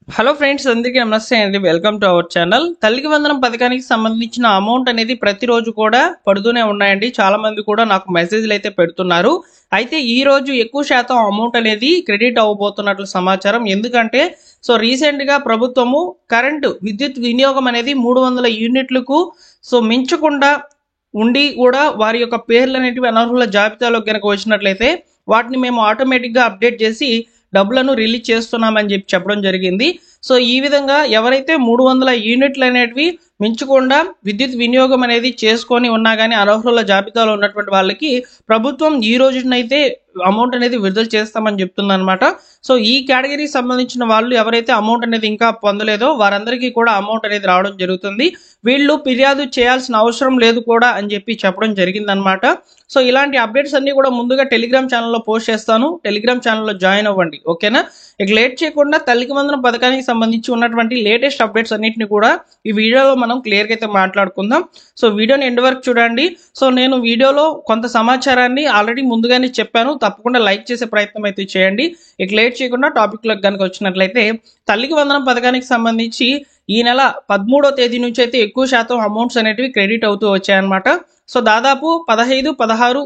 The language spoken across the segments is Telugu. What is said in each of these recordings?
హలో ఫ్రెండ్స్, అందరికీ నమస్తే అండి. Welcome to our channel. తల్లికి వందనం పథకానికి సంబంధించిన అమౌంట్ అనేది ప్రతిరోజు కూడా పడుతూనే ఉన్నాయండి. చాలా మంది కూడా నాకు మెసేజ్లు అయితే పెడుతున్నారు. అయితే ఈ రోజు ఎక్కువ శాతం అమౌంట్ అనేది క్రెడిట్ అవ్వబోతున్నట్లు సమాచారం. ఎందుకంటే రీసెంట్ గా ప్రభుత్వము కరెంటు విద్యుత్ వినియోగం అనేది 300 యూనిట్లకు మించకుండా ఉండి కూడా వారి యొక్క పేర్లు అనేటివి అనర్హుల జాబితాలో కనుక వచ్చినట్లయితే వాటిని మేము ఆటోమేటిక్ గా అప్డేట్ చేసి డబ్బులను రిలీజ్ చేస్తున్నామని చెప్పడం జరిగింది. ఈ విధంగా ఎవరైతే 300 యూనిట్లు అనేటివి మించకుండా విద్యుత్ వినియోగం అనేది చేసుకొని ఉన్నా కానీ అనర్హుల జాబితాలో ఉన్నటువంటి వాళ్ళకి ప్రభుత్వం ఈ రోజునైతే అమౌంట్ అనేది విడుదల చేస్తామని చెప్తుంది అనమాట. ఈ కేటగిరీకి సంబంధించిన వాళ్ళు ఎవరైతే అమౌంట్ అనేది ఇంకా పొందలేదో వారందరికీ కూడా అమౌంట్ అనేది రావడం జరుగుతుంది. వీళ్ళు ఫిర్యాదు చేయాల్సిన అవసరం లేదు కూడా అని చెప్పడం జరిగిందనమాట. ఇలాంటి అప్డేట్స్ అన్ని కూడా ముందుగా టెలిగ్రామ్ ఛానల్లో పోస్ట్ చేస్తాను. టెలిగ్రామ్ ఛానల్లో జాయిన్ అవ్వండి, ఓకేనా? ఇక లేట్ చేయకుండా తల్లికి వందనం పథకానికి సంబంధించి ఉన్నటువంటి లేటెస్ట్ అప్డేట్స్ అన్నింటినీ కూడా ఈ వీడియోలో మనం క్లియర్గా అయితే మాట్లాడుకుందాం. వీడియోని ఎండ్ వరకు చూడండి. నేను వీడియోలో కొంత సమాచారాన్ని ఆల్రెడీ ముందుగానే చెప్పాను. తప్పకుండా లైక్ చేసే ప్రయత్నం అయితే చేయండి. ఇక లేట్ చేయకుండా టాపిక్లోకి కనుక వచ్చినట్లయితే తల్లికి వందనం పథకానికి సంబంధించి ఈ నెల 13వ తేదీ నుంచి అయితే ఎక్కువ శాతం అమౌంట్స్ అనేటివి క్రెడిట్ అవుతూ వచ్చాయన్నమాట. దాదాపు 15, 16,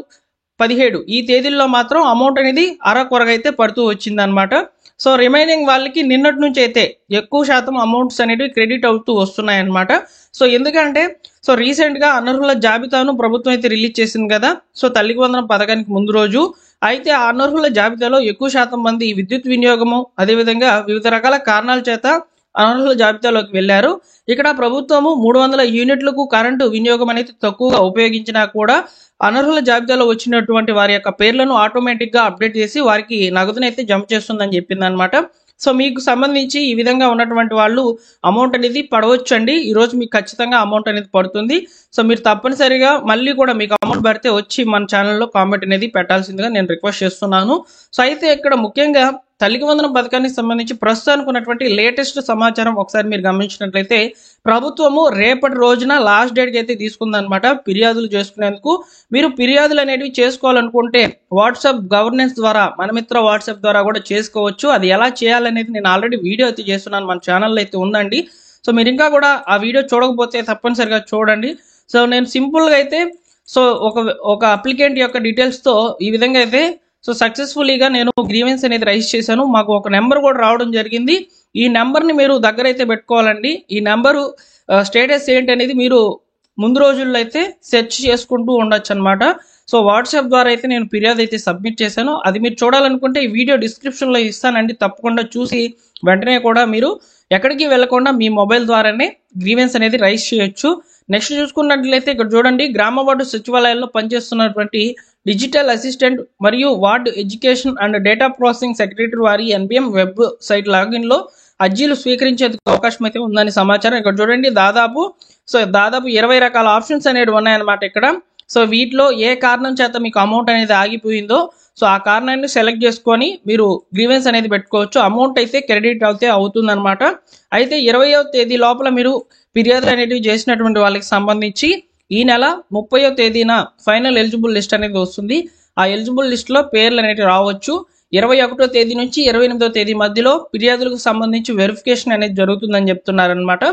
17 ఈ తేదీల్లో మాత్రం అమౌంట్ అనేది అరకొరగా అయితే పడుతూ వచ్చిందనమాట. రిమైనింగ్ వాళ్ళకి నిన్నటి నుంచి అయితే ఎక్కువ శాతం అమౌంట్స్ అనేటివి క్రెడిట్ అవుతూ వస్తున్నాయన్నమాట. ఎందుకంటే రీసెంట్ గా అనర్హుల జాబితాను ప్రభుత్వం అయితే రిలీజ్ చేసింది కదా. తల్లికి వందనం పథకానికి ముందు రోజు అయితే ఆ అనర్హుల జాబితాలో ఎక్కువ శాతం మంది విద్యుత్ వినియోగము అదేవిధంగా వివిధ రకాల కారణాల చేత అనర్హుల జాబితాలోకి వెళ్లారు. ఇక్కడ ప్రభుత్వము 300 యూనిట్లకు కరెంటు వినియోగం అనేది తక్కువగా ఉపయోగించినా కూడా అనర్హుల జాబితాలో వచ్చినటువంటి వారి యొక్క పేర్లను ఆటోమేటిక్ గా అప్డేట్ చేసి వారికి నగదునైతే జమ చేస్తుందని చెప్పింది అనమాట. మీకు సంబంధించి ఈ విధంగా ఉన్నటువంటి వాళ్ళు అమౌంట్ అనేది పడవచ్చు అండి. ఈ రోజు మీకు ఖచ్చితంగా అమౌంట్ అనేది పడుతుంది. మీరు తప్పనిసరిగా మళ్ళీ కూడా మీకు అమౌంట్ పడితే వచ్చి మన ఛానల్లో కామెంట్ అనేది పెట్టాల్సిందిగా నేను రిక్వెస్ట్ చేస్తున్నాను. అయితే ఇక్కడ ముఖ్యంగా తల్లికి వందనం పథకానికి సంబంధించి ప్రస్తుతానికి ఉన్నటువంటి లేటెస్ట్ సమాచారం ఒకసారి మీరు గమనించినట్లయితే ప్రభుత్వము రేపటి రోజున లాస్ట్ డేట్కి అయితే తీసుకుందనమాట ఫిర్యాదులు చేసుకునేందుకు. మీరు ఫిర్యాదులు అనేవి చేసుకోవాలనుకుంటే వాట్సాప్ గవర్నెన్స్ ద్వారా మన మిత్ర వాట్సాప్ ద్వారా కూడా చేసుకోవచ్చు. అది ఎలా చేయాలనేది నేను ఆల్రెడీ వీడియో అయితే చేస్తున్నాను, మన ఛానల్లో అయితే ఉందండి. మీరు ఇంకా కూడా ఆ వీడియో చూడకపోతే తప్పనిసరిగా చూడండి. నేను సింపుల్గా అయితే ఒక అప్లికెంట్ యొక్క డీటెయిల్స్తో ఈ విధంగా అయితే సక్సెస్ఫుల్లీగా నేను గ్రీవెన్స్ అనేది రైజ్ చేశాను. మాకు ఒక నెంబర్ కూడా రావడం జరిగింది. ఈ నెంబర్ని మీరు దగ్గర అయితే పెట్టుకోవాలండి. ఈ నెంబరు స్టేటస్ ఏంటి అనేది మీరు ముందు రోజుల్లో అయితే సెర్చ్ చేసుకుంటూ ఉండొచ్చు అనమాట. వాట్సాప్ ద్వారా అయితే నేను ఫిర్యాదు అయితే సబ్మిట్ చేశాను. అది మీరు చూడాలనుకుంటే ఈ వీడియో డిస్క్రిప్షన్లో ఇస్తానండి. తప్పకుండా చూసి వెంటనే కూడా మీరు ఎక్కడికి వెళ్లకుండా మీ మొబైల్ ద్వారానే గ్రీవెన్స్ అనేది రైజ్ చేయొచ్చు. నెక్స్ట్ చూసుకున్నట్లయితే ఇక్కడ చూడండి, గ్రామ వార్డు సచివాలయాల్లో పనిచేస్తున్నటువంటి డిజిటల్ అసిస్టెంట్ మరియు ward education and data processing secretary వారి ఎన్బిఎం వెబ్ సైట్ లాగిన్ లో అర్జీలు స్వీకరించేందుకు అవకాశం అయితే ఉందని సమాచారం. ఇక్కడ చూడండి, దాదాపు 20 రకాల ఆప్షన్స్ అనేవి ఉన్నాయన్నమాట ఇక్కడ. వీటిలో ఏ కారణం చేత మీకు అమౌంట్ అనేది ఆగిపోయిందో ఆ కారణాన్ని సెలెక్ట్ చేసుకొని మీరు గ్రీవెన్స్ అనేది పెట్టుకోవచ్చు. అమౌంట్ అయితే క్రెడిట్ అయితే అవుతుందన్నమాట. అయితే 20వ తేదీ లోపల మీరు ఫిర్యాదులు అనేటివి చేసినటువంటి వాళ్ళకి సంబంధించి ఈ నెల 30వ తేదీన ఫైనల్ ఎలిజిబుల్ లిస్ట్ అనేది వస్తుంది. ఆ ఎలిజిబుల్ లిస్ట్ లో పేర్లు అనేవి రావచ్చు. 21వ తేదీ నుంచి 28వ తేదీ మధ్యలో ఫిర్యాదులకు సంబంధించి వెరిఫికేషన్ అనేది జరుగుతుందని చెప్తున్నారనమాట.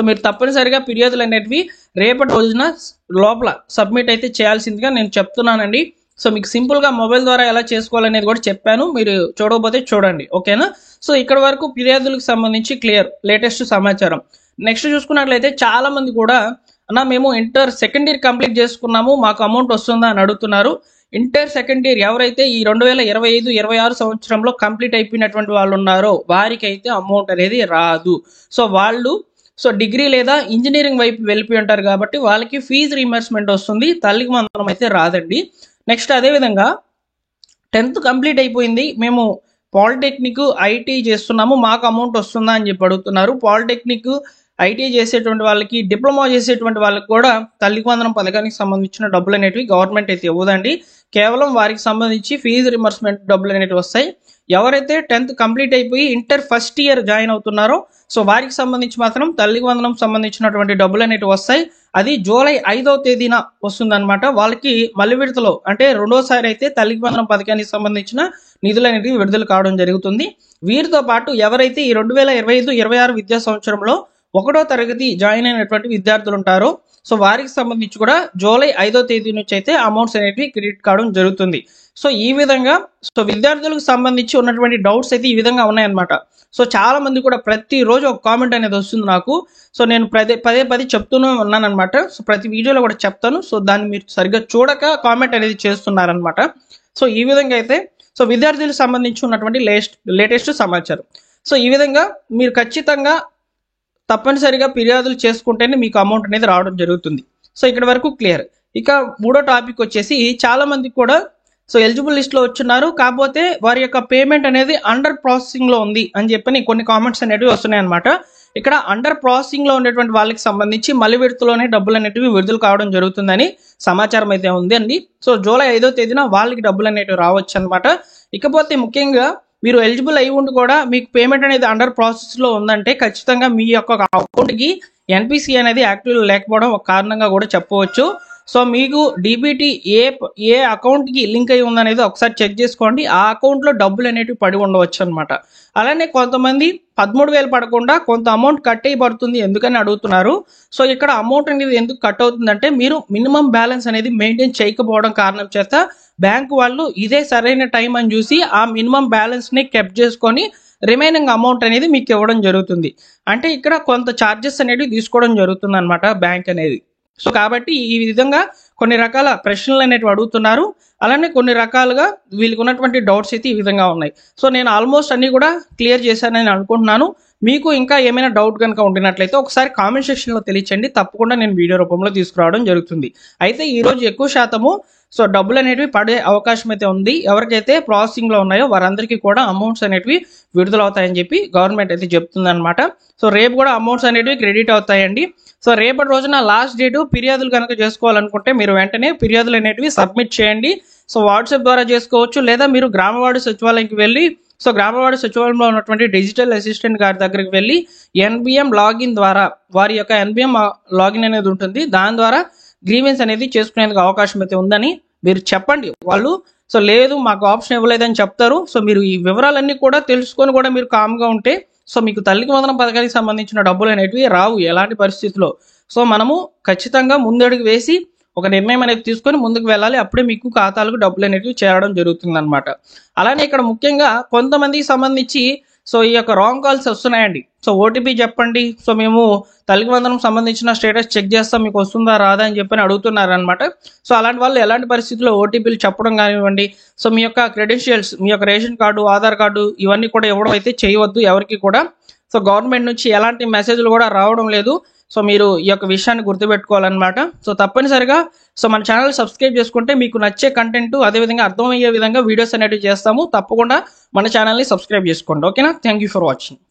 మీరు తప్పనిసరిగా ఫిర్యాదులు అనేటివి రేపటి రోజున లోపల సబ్మిట్ అయితే చేయాల్సిందిగా నేను చెప్తున్నానండి. మీకు సింపుల్ గా మొబైల్ ద్వారా ఎలా చేసుకోవాలనేది కూడా చెప్పాను, మీరు చూడకపోతే చూడండి, ఓకేనా? ఇక్కడ వరకు ఫిర్యాదులకు సంబంధించి క్లియర్ లేటెస్ట్ సమాచారం. నెక్స్ట్ చూసుకున్నట్లయితే చాలా మంది కూడా అన్న మేము ఇంటర్ సెకండ్ ఇయర్ కంప్లీట్ చేసుకున్నాము, మాకు అమౌంట్ వస్తుందా అని అడుగుతున్నారు. ఇంటర్ సెకండ్ ఇయర్ ఎవరైతే ఈ 2025-26 సంవత్సరంలో కంప్లీట్ అయిపోయినటువంటి వాళ్ళు ఉన్నారో వారికి అయితే అమౌంట్ అనేది రాదు. వాళ్ళు డిగ్రీ లేదా ఇంజనీరింగ్ వైపు వెళ్ళిపోయి ఉంటారు కాబట్టి వాళ్ళకి ఫీజు రీయింబర్స్మెంట్ వస్తుంది, తల్లికి వందనం అయితే రాదండి. నెక్స్ట్ అదేవిధంగా 10th కంప్లీట్ అయిపోయింది, మేము పాలిటెక్నిక్ ఐటీ చేస్తున్నాము, మాకు అమౌంట్ వస్తుందా అని చెప్పి అడుగుతున్నారు. పాలిటెక్నిక్ ఐటీ చేసేటువంటి వాళ్ళకి డిప్లొమా చేసేటువంటి వాళ్ళకి కూడా తల్లికి వందనం పథకానికి సంబంధించిన డబ్బులు అనేటివి గవర్నమెంట్ అయితే ఇవ్వదండి. కేవలం వారికి సంబంధించి ఫీజు రిమర్స్మెంట్ డబ్బులు అనేటివి వస్తాయి. ఎవరైతే 10th కంప్లీట్ అయిపోయి ఇంటర్ ఫస్ట్ ఇయర్ జాయిన్ అవుతున్నారో వారికి సంబంధించి మాత్రం తల్లికి వందనం సంబంధించినటువంటి డబ్బులు అనేటివి వస్తాయి. అది జూలై 5వ తేదీన వస్తుందన్నమాట. వాళ్ళకి మళ్ళీ విడతలో అంటే రెండోసారి అయితే తల్లికి వందనం పథకానికి సంబంధించిన నిధులు అనేవి విడుదల కావడం జరుగుతుంది. వీరితో పాటు ఎవరైతే ఈ 2025-26 విద్యా సంవత్సరంలో 1వ తరగతి జాయిన్ అయినటువంటి విద్యార్థులు ఉంటారో సో వారికి సంబంధించి కూడా జూలై 5వ తేదీ నుంచి అయితే అమౌంట్స్ అనేవి క్రెడిట్ కావడం జరుగుతుంది. సో ఈ విధంగా సో విద్యార్థులకు సంబంధించి ఉన్నటువంటి డౌట్స్ అయితే ఈ విధంగా ఉన్నాయన్నమాట. సో చాలా మంది కూడా ప్రతిరోజు ఒక కామెంట్ అనేది వస్తుంది నాకు. సో నేను పదే చెప్తూనే ఉన్నాను అనమాట. సో ప్రతి వీడియోలో కూడా చెప్తాను. సో దాన్ని మీరు సరిగ్గా చూడక కామెంట్ అనేది చేస్తున్నారనమాట. సో ఈ విధంగా అయితే సో విద్యార్థులకు సంబంధించి ఉన్నటువంటి లేటెస్ట్ సమాచారం. సో ఈ విధంగా మీరు ఖచ్చితంగా తప్పనిసరిగా ఫిర్యాదులు చేసుకుంటేనే మీకు అమౌంట్ అనేది రావడం జరుగుతుంది. సో ఇక్కడ వరకు క్లియర్. ఇక 3వ టాపిక్ వచ్చేసి చాలా మందికి కూడా సో ఎలిజిబుల్ లిస్ట్లో వచ్చున్నారు, కాకపోతే వారి యొక్క పేమెంట్ అనేది అండర్ ప్రాసెసింగ్లో ఉంది అని చెప్పని కొన్ని కామెంట్స్ అనేటివి వస్తున్నాయి అనమాట. ఇక్కడ అండర్ ప్రాసెసింగ్లో ఉండేటువంటి వాళ్ళకి సంబంధించి మళ్ళీ విడతలోనే డబ్బులు అనేటివి విడుదల కావడం జరుగుతుందని సమాచారం అయితే ఉంది అండి. సో జూలై 5వ తేదీన వాళ్ళకి డబ్బులు అనేటివి రావచ్చు అనమాట. ఇకపోతే ముఖ్యంగా మీరు ఎలిజిబుల్ అయి ఉండి కూడా మీకు పేమెంట్ అనేది అండర్ ప్రాసెస్లో ఉందంటే ఖచ్చితంగా మీ యొక్క అకౌంట్కి ఎన్పిసి అనేది యాక్టివ్ లేకపోవడం ఒక కారణంగా కూడా చెప్పవచ్చు. సో మీకు డీబీటీ ఏ అకౌంట్కి లింక్ అయి ఉందనేది ఒకసారి చెక్ చేసుకోండి. ఆ అకౌంట్లో డబ్బులు అనేటివి పడి ఉండవచ్చు అనమాట. అలానే కొంతమంది 13,000 పడకుండా కొంత అమౌంట్ కట్ అయి పడుతుంది ఎందుకని అడుగుతున్నారు. సో ఇక్కడ అమౌంట్ అనేది ఎందుకు కట్ అవుతుందంటే మీరు మినిమం బ్యాలెన్స్ అనేది మెయింటైన్ చేయకపోవడం కారణం చేత బ్యాంకు వాళ్ళు ఇదే సరైన టైం అని చూసి ఆ మినిమం బ్యాలెన్స్ని కెప్ చేసుకొని రిమైనింగ్ అమౌంట్ అనేది మీకు ఇవ్వడం జరుగుతుంది. అంటే ఇక్కడ కొంత ఛార్జెస్ అనేవి తీసుకోవడం జరుగుతుంది అనమాట బ్యాంక్ అనేది. సో కాబట్టి ఈ విధంగా కొన్ని రకాల ప్రశ్నలు అనేవి అడుగుతున్నారు. అలానే కొన్ని రకాలుగా వీళ్ళకి ఉన్నటువంటి డౌట్స్ అయితే ఈ విధంగా ఉన్నాయి. సో నేను ఆల్మోస్ట్ అన్ని కూడా క్లియర్ చేశానని అనుకుంటున్నాను. మీకు ఇంకా ఏమైనా డౌట్ కనుక ఉండినట్లయితే ఒకసారి కామెంట్ సెక్షన్లో తెలియచండి. తప్పకుండా నేను వీడియో రూపంలో తీసుకురావడం జరుగుతుంది. అయితే ఈరోజు ఎక్కువ శాతము సో డబ్బులు అనేటివి పడే అవకాశం అయితే ఉంది. ఎవరికైతే ప్రాసెసింగ్లో ఉన్నాయో వారందరికీ కూడా అమౌంట్స్ అనేటివి విడుదల అవుతాయని చెప్పి గవర్నమెంట్ అయితే చెప్తుంది అనమాట. సో రేపు కూడా అమౌంట్స్ అనేటివి క్రెడిట్ అవుతాయండి. సో రేపటి రోజున లాస్ట్ డేటు ఫిర్యాదులు కనుక చేసుకోవాలనుకుంటే మీరు వెంటనే ఫిర్యాదులు అనేటివి సబ్మిట్ చేయండి. సో వాట్సాప్ ద్వారా చేసుకోవచ్చు, లేదా మీరు గ్రామవార్డు సచివాలయంకి వెళ్ళి సో గ్రామవార్డు సచివాలయంలో ఉన్నటువంటి డిజిటల్ అసిస్టెంట్ గారి దగ్గరికి వెళ్ళి ఎన్బిఎం లాగిన్ ద్వారా వారి యొక్క ఎన్బిఎం లాగిన్ అనేది ఉంటుంది. దాని ద్వారా గ్రీవెన్స్ అనేది చేసుకునేందుకు అవకాశం అయితే ఉందని మీరు చెప్పండి. వాళ్ళు సో లేదు మాకు ఆప్షన్ ఇవ్వలేదని చెప్తారు. సో మీరు ఈ వివరాలన్నీ కూడా తెలుసుకొని కూడా మీరు కామ్గా ఉంటే సో మీకు తల్లికి వందనం పథకానికి సంబంధించిన డబ్బులు అనేటివి రావు ఎలాంటి పరిస్థితుల్లో. సో మనము ఖచ్చితంగా ముందడుగు వేసి ఒక నిర్ణయం అనేది తీసుకొని ముందుకు వెళ్ళాలి. అప్పుడే మీకు ఖాతాలకు డబ్బులు అనేటివి చేరడం జరుగుతుంది అనమాట. అలానే ఇక్కడ ముఖ్యంగా కొంతమందికి సంబంధించి సో ఈ యొక్క రాంగ్ కాల్స్ వస్తున్నాయండి. సో ఓటీపీ చెప్పండి, సో మేము తల్లికి వందనం సంబంధించిన స్టేటస్ చెక్ చేస్తాం మీకు వస్తుందా రాదా అని చెప్పని అడుగుతున్నారు అనమాట. సో అలాంటి వాళ్ళు ఎలాంటి పరిస్థితుల్లో ఓటీపీలు చెప్పడం కానివ్వండి, సో మీ యొక్క క్రెడెన్షియల్స్ మీ యొక్క రేషన్ కార్డు ఆధార్ కార్డు ఇవన్నీ కూడా ఇవ్వడం అయితే చేయవద్దు ఎవరికి కూడా. సో గవర్నమెంట్ నుంచి ఎలాంటి మెసేజ్లు కూడా రావడం లేదు. సో మీరు ఈ యొక్క విషయాన్ని గుర్తుపెట్టుకోవాలన్నమాట. సో తప్పనిసరిగా సో మన ఛానల్ సబ్స్క్రైబ్ చేసుకుంటే మీకు నచ్చే కంటెంట్ అదేవిధంగా అర్థమయ్యే విధంగా వీడియోస్ అనేవి చేస్తాము. తప్పకుండా మన ఛానల్ని సబ్స్క్రైబ్ చేసుకోండి. ఓకేనా? Thank you for watching.